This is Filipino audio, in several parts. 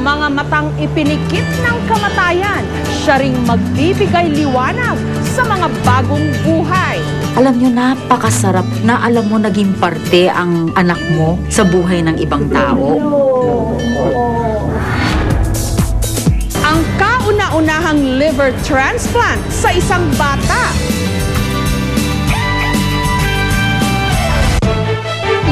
mga matang ipinikit ng kamatayan, siya ring magbibigay liwanag sa mga bagong buhay. Alam nyo, napakasarap na alam mo naging parte ang anak mo sa buhay ng ibang tao. Ang kauna-unahang liver transplant sa isang bata.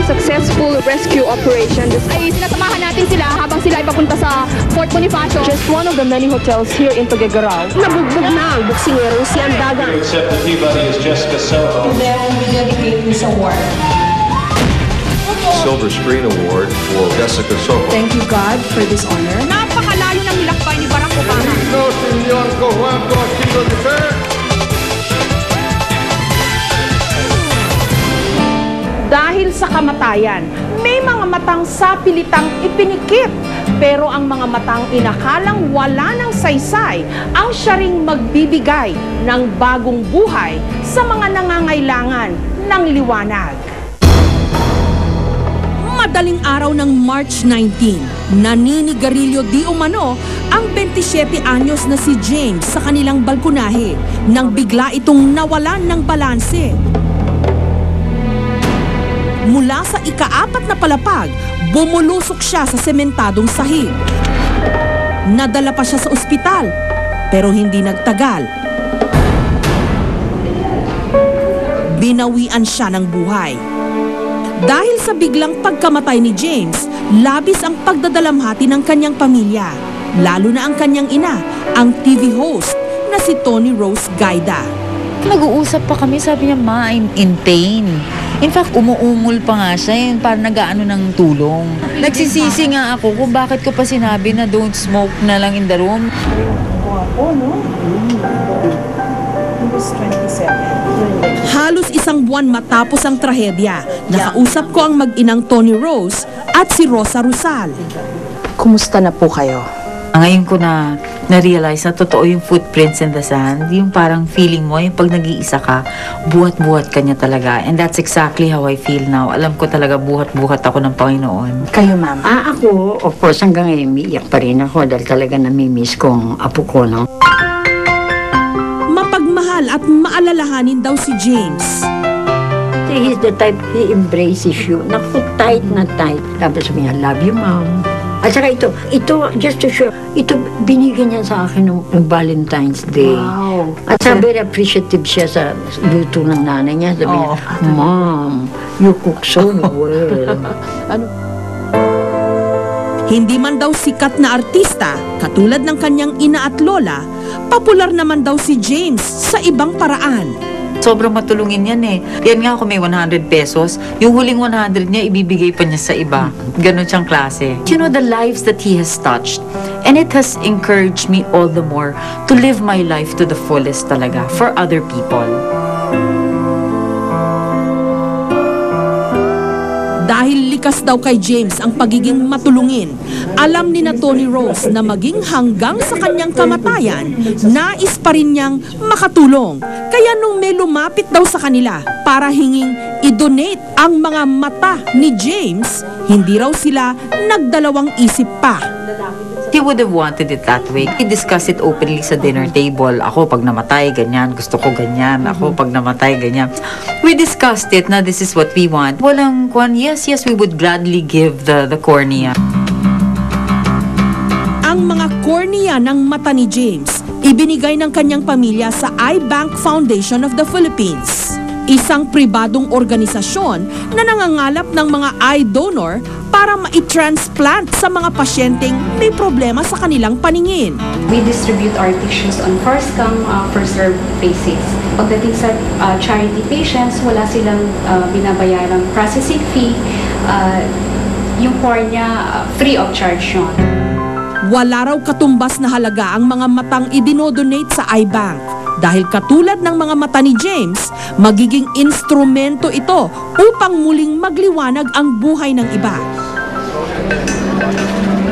Successful rescue operation. Ay sinasamahan natin sila habang sila ay papunta sa Fort Bonifacio. Just one of the many hotels here in Tuguegarao. Nabugbog na ang buksingero si Andagan. Accept the Peabody as Jessica Soho. And then we dedicate this award. Silver Screen Award for Jessica Soho. Thank you, God, for this honor. Napakalayo ng nilakbay ni Barack Obama. Dahil sa kamatayan, may mga matang sapilitang ipinikit. Pero ang mga matang inakalang wala ng saysay, ang siya ring magbibigay ng bagong buhay sa mga nangangailangan ng liwanag. Madaling araw ng March 19, naninigarilyo di umano ang 27 anyos na si James sa kanilang balkonahe nang bigla itong nawalan ng balanse. Mula sa ika-4 na palapag, bumulusok siya sa sementadong sahig. Nadala pa siya sa ospital, pero hindi nagtagal. Binawian siya ng buhay. Dahil sa biglang pagkamatay ni James, labis ang pagdadalamhati ng kanyang pamilya, lalo na ang kanyang ina, ang TV host na si Tony Rose Gaida. Nag-uusap pa kami, sabi niya, Ma, I'm in pain. In fact, umuungol pa nga siya, yun, parang nag-aano ng tulong. Nagsisisi nga ako kung bakit ko pa sinabi na don't smoke na lang in the room. Oh, no? He was 27. Halos isang buwan matapos ang trahedya, nakausap ko ang mag-inang Tony Rose at si Rosa Rusal. Kumusta na po kayo? Ngayon ko na-realize na totoo yung footprints in the sand. Yung parang feeling mo, yung pag nag-iisa ka, buhat-buhat ka niya talaga. And that's exactly how I feel now. Alam ko talaga buhat-buhat ako ng Panginoon. Kayo, ma'am? Ako, of course, hanggang ngayon, umiiyak pa rin ako dahil talaga namimiss ko ang apo ko, no? Mapagmahal at maalalahanin daw si James. He's the type, he embraces you. Naku, tight na tight. Tapos sabi niya, love you, ma'am. At saka ito, just to show, ito binigyan niya sa akin ng Valentine's Day. Wow. At saka very appreciative siya sa luto ng nanay niya. Sabi niya, Mom, you cook so well. Hindi man daw sikat na artista, katulad ng kanyang ina at lola, popular naman daw si James sa ibang paraan. Sobrang matulungin yan eh. Yan nga, kung may 100 pesos, yung huling 100 niya, ibibigay pa niya sa iba. Ganon siyang klase. You know, the lives that he has touched, and it has encouraged me all the more to live my life to the fullest talaga for other people. Dahil likas daw kay James ang pagiging matulungin, alam ni na Tony Rose na maging hanggang sa kanyang kamatayan, nais pa rin niyang makatulong. Kaya nung may lumapit daw sa kanila para hinging i-donate ang mga mata ni James, hindi raw sila nagdalawang isip pa. He would have wanted it that way. He discussed it openly sa dinner table. Ako, pag namatay, ganyan. Gusto ko ganyan. Ako, pag namatay, ganyan. We discussed it na this is what we want. Walang kwan, yes, we would gladly give the cornea. Ang mga cornea ng mata ni James, ibinigay ng kanyang pamilya sa Eye Bank Foundation of the Philippines. Isang pribadong organisasyon na nangangalap ng mga eye donor para ma-transplant sa mga pasyenteng may problema sa kanilang paningin. We distribute our tissues on first-come, first-served basis. Pagdating sa charity patients, wala silang binabayarang processing fee. Yung cornea, free of charge yun. Wala raw katumbas na halaga ang mga matang idinodonate sa eye bank. Dahil katulad ng mga mata ni James, magiging instrumento ito upang muling magliwanag ang buhay ng iba.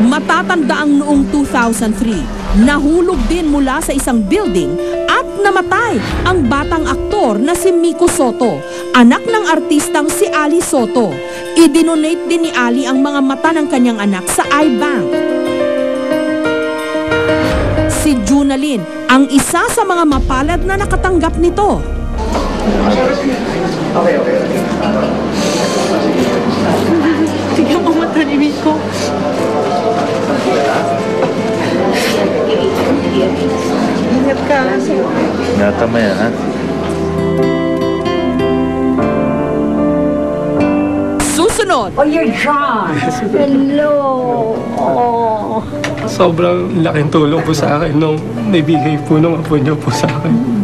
Matatanda ang noong 2003, nahulog din mula sa isang building at namatay ang batang aktor na si Miko Soto, anak ng artistang si Ali Soto. Idinonate din ni Ali ang mga mata ng kanyang anak sa eye bank. Si Junalyn ang isa sa mga mapalad na nakatanggap nito. Tignan mo matanimin ko. Ingat ka. Natama yan, ha? Susunod, Oh, you're John. Hello. Oh. Sobrang laking tulong po sa akin nung naibigay po nung apo niyo po sa akin.